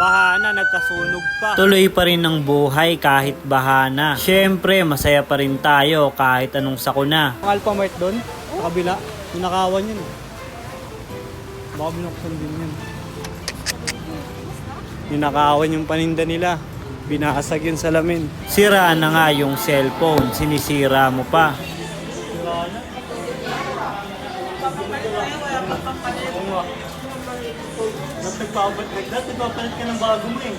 Baha na, nagkasunog pa. Tuloy pa rin ang buhay kahit baha na. Siyempre, masaya pa rin tayo kahit anong sakuna. Ang Alphamart doon, sa kabila, ninakawan yun. Baka binuksan din yun. Ninakawan yung paninda nila. Binasag yung salamin. Sira na nga yung cellphone, sinisira mo pa. Nagpapalit ka ng bago mo eh.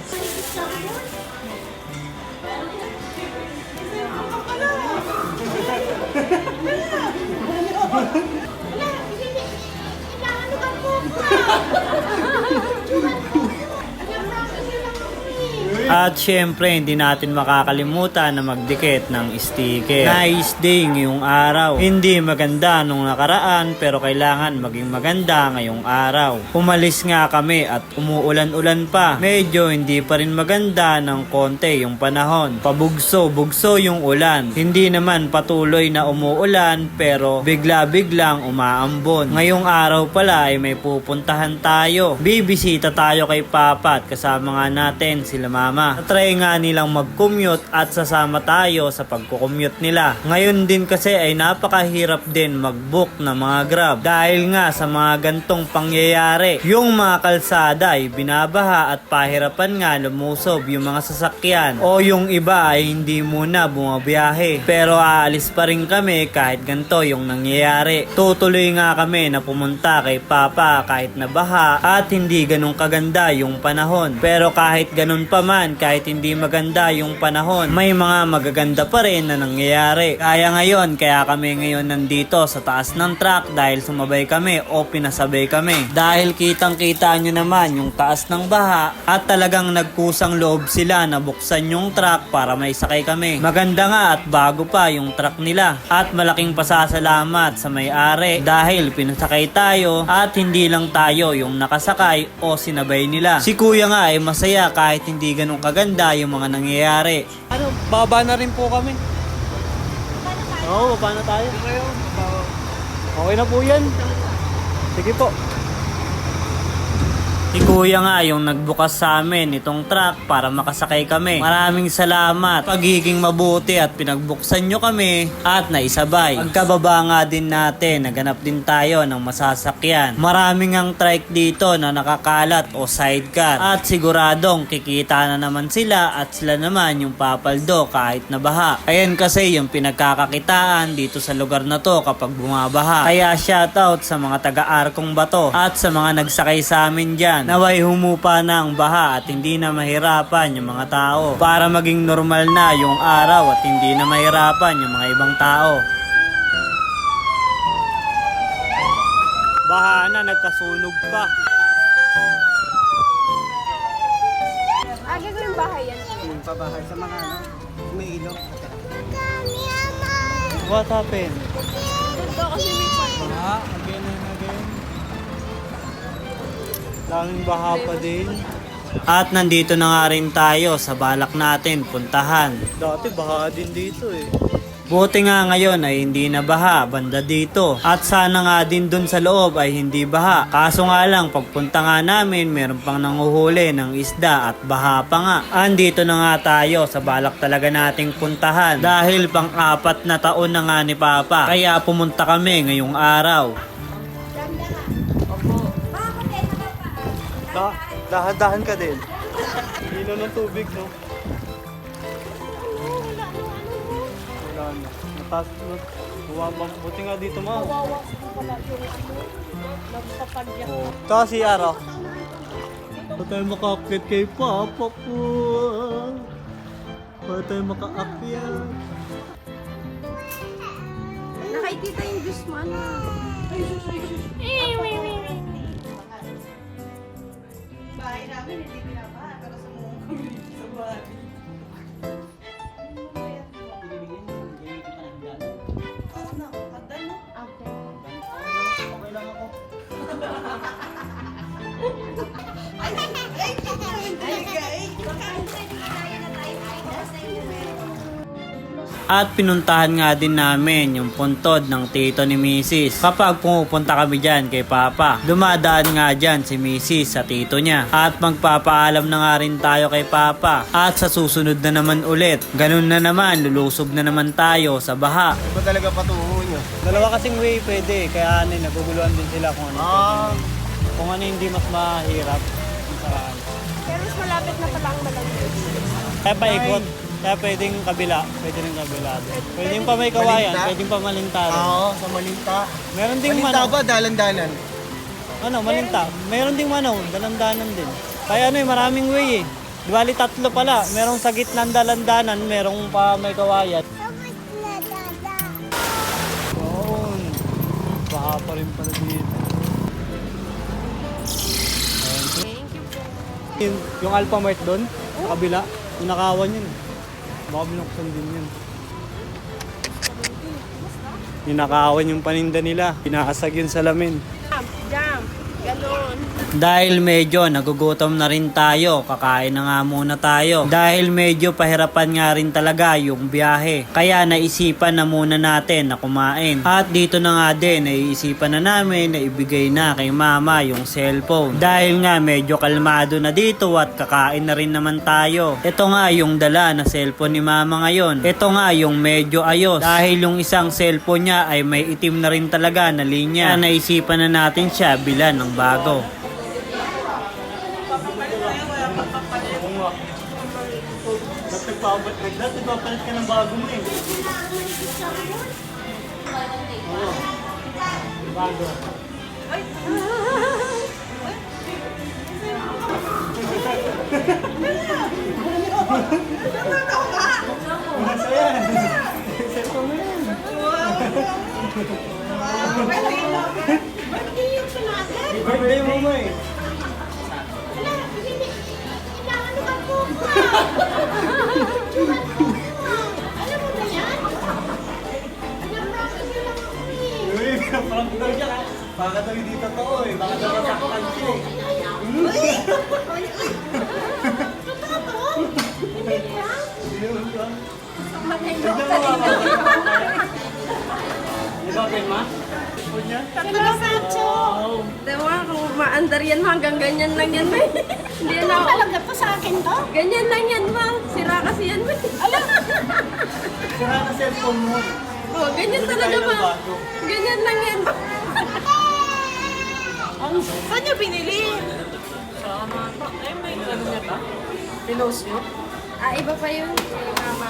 At syempre, hindi natin makakalimutan na magdikit ng sticker. Nice day ngayong araw. Hindi maganda nung nakaraan pero kailangan maging maganda ngayong araw. Umalis nga kami at umuulan-ulan pa. Medyo hindi pa rin maganda ng konti yung panahon. Pabugso-bugso yung ulan. Hindi naman patuloy na umuulan pero bigla-biglang umaambon. Ngayong araw pala ay may pupuntahan tayo. Bibisita tayo kay Papa at kasama nga natin sila Mama. Natry nga nilang mag-commute at sasama tayo sa pagko-commute nila. Ngayon din kasi ay napakahirap din mag-book ng mga Grab dahil nga sa mga gantong pangyayari. Yung mga kalsada ay binabaha at pahirapan nga lumusob yung mga sasakyan o yung iba ay hindi muna bumabiyahe. Pero aalis pa rin kami kahit ganito yung nangyayari. Tutuloy nga kami na pumunta kay Papa kahit nabaha at hindi ganun kaganda yung panahon. Pero kahit ganun pa man, kahit hindi maganda yung panahon, may mga magaganda pa rin na nangyayari. Kaya kami ngayon nandito sa taas ng truck dahil sumabay kami o pinasabay kami. Dahil kitang-kita nyo naman yung taas ng baha at talagang nagkusang loob sila na buksan yung truck para may sakay kami. Maganda nga at bago pa yung truck nila. At malaking pasasalamat sa may-ari dahil pinasakay tayo at hindi lang tayo yung nakasakay o sinabay nila. Si kuya nga ay masaya kahit hindi ganun kaganda yung mga nangyayari. Baba na rin po kami. Oo, baba na tayo. Okay na po yan. Sige po. Si kuya nga yung nagbukas sa amin itong truck para makasakay kami. Maraming salamat. Pagiging mabuti at pinagbuksan nyo kami at naisabay. Pagkababa nga din natin, naganap din tayo ng masasakyan. Maraming ang trike dito na nakakalat o sidecar. At siguradong kikita na naman sila at sila naman yung papaldo kahit nabaha. Ayan kasi yung pinagkakakitaan dito sa lugar na to kapag bumabaha. Kaya shoutout sa mga taga-Arkong Bato at sa mga nagsakay sa amin dyan. Naway humupa na ang baha at hindi na mahirapan yung mga tao para maging normal na yung araw at hindi na mahirapan yung mga ibang tao. Baha na, nagkasunog pa. Gagawin bahay yan. Yung pabahay sa mga may ilog. What happened? Ito kasi may pan. Again and again. Daming baha pa din. At nandito na nga rin tayo sa balak natin puntahan. Dati baha din dito eh. Buti nga ngayon ay hindi na baha banda dito. At sana nga din dun sa loob ay hindi baha. Kaso nga lang pagpunta nga namin meron pang nanguhuli ng isda at baha pa nga. Andito na nga tayo sa balak talaga nating puntahan. Dahil pang-4 na taon na nga ni Papa. Kaya pumunta kami ngayong araw. Dahan-dahan ka din. Hino ng tubig, no? Wala na. Natas, bumabang. Buti nga dito, ma. Kawawa ko pala yung nagpapadyak. Ito si Aro. Ba't tayo makakit kay Papa po? Ba't tayo makaakyat? Nakikita yung juice man. Bahay namin hindi binabaha, pero sa mga community sa bahay. Oo na, hagdan mo. Okay lang ako. At pinuntahan nga din namin yung puntod ng tito ni Mrs. Kapag pumupunta kami dyan kay Papa, dumadaan nga dyan si Mrs. sa tito niya. At magpapaalam na nga rin tayo kay Papa. At sa susunod na naman ulit, ganun na naman, lulusob na naman tayo sa baha. Iba talaga patungo nyo. Dalawa kasing way pwede, kaya naguguluhan din sila kung ano. Kung ano hindi mas mahirap. Pero mas malapit na pala ang Malaglag. Kaya paikot. Kaya pwedeng kabila. Pwede rin kabila. Pwedeng pa may kawayan. Malinta? Pwedeng pa malinta rin. Oo, sa Malinta. Meron ding Malinta manaw. ba? Dalan-dalan. Ano, malinta. Meron ding manaw. Dalandanan din. Kaya maraming way eh. Di bali 3 pala. Merong sa gitnang dalandanan. Merong pa may kawayan. Doon. Baha pa rin pala dito. Thank you po. Yung Alpha Mart doon, sa kabila, yung nakawan yun. Baka binuksan din yun. Yung nakawan yung paninda nila, pinaasag yung salamin. Jam. Ganon. Dahil medyo nagugutom na rin tayo, kakain na nga muna tayo. Dahil medyo pahirapan nga rin talaga yung biyahe. Kaya naisipan na muna natin na kumain. At dito na nga din, naiisipan na namin na ibigay na kay mama yung cellphone. Dahil nga medyo kalmado na dito at kakain na rin naman tayo. Ito nga yung dala na cellphone ni mama ngayon. Ito nga yung medyo ayos. Dahil yung isang cellphone niya ay may itim na rin talaga na linya. Kaya naisipan na natin siya bilan ng bago. Nagpapalit ka ng bago mo eh. Oo. Bago. Masaya. Cellphone mo yan. Birthday mo mo eh. Uy, parang daw siya. Baka daw hindi totoo eh. Baka daw masaktan siya eh. Di ba, Belma? Diba, kung maandar yan, hanggang ganyan lang yan, may. Hindi na ako. Talaga to sa akin to? Ganyan lang yan, ma. Sira kasi yan, ma. Alam. Sira na cellphone mo. Oh, ganyan talaga, ma. Ganyan lang yan. Saan niyo binili? Ay, may ano niya ta? Pinost niyo? Ah, iba pa yun. Kay mama.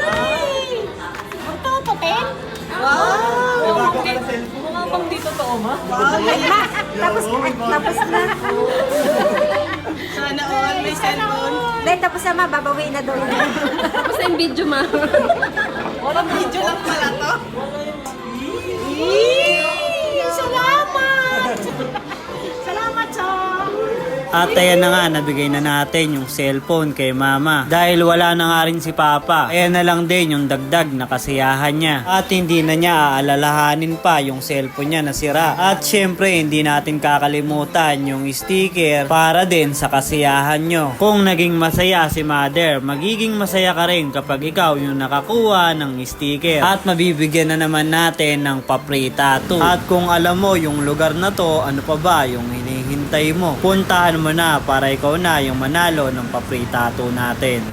Ay! Ito, toten? Wow! May bago ka na cellphone. Mukha bang di totoo, ma? Tapos na. Sana all may cellphone. Dahil tapos na babawi na doon. Tapos na yung video, ma. Walang video lang pala to. Salamat! Salamat, Chong! At ayan na nga, nabigay na natin yung cellphone kay mama. Dahil wala na nga rin si papa, ayan na lang din yung dagdag na kasiyahan niya. At hindi na niya aalalahanin pa yung cellphone niya na sira. At syempre, hindi natin kakalimutan yung sticker para din sa kasiyahan nyo. Kung naging masaya si mother, magiging masaya ka rin kapag ikaw yung nakakuha ng sticker. At mabibigyan na naman natin ng pa-free tattoo. At kung alam mo yung lugar na to, ano pa ba yung hinihintay mo? Puntahan mo na para ikaw na yung manalo ng pa-free tattoo natin.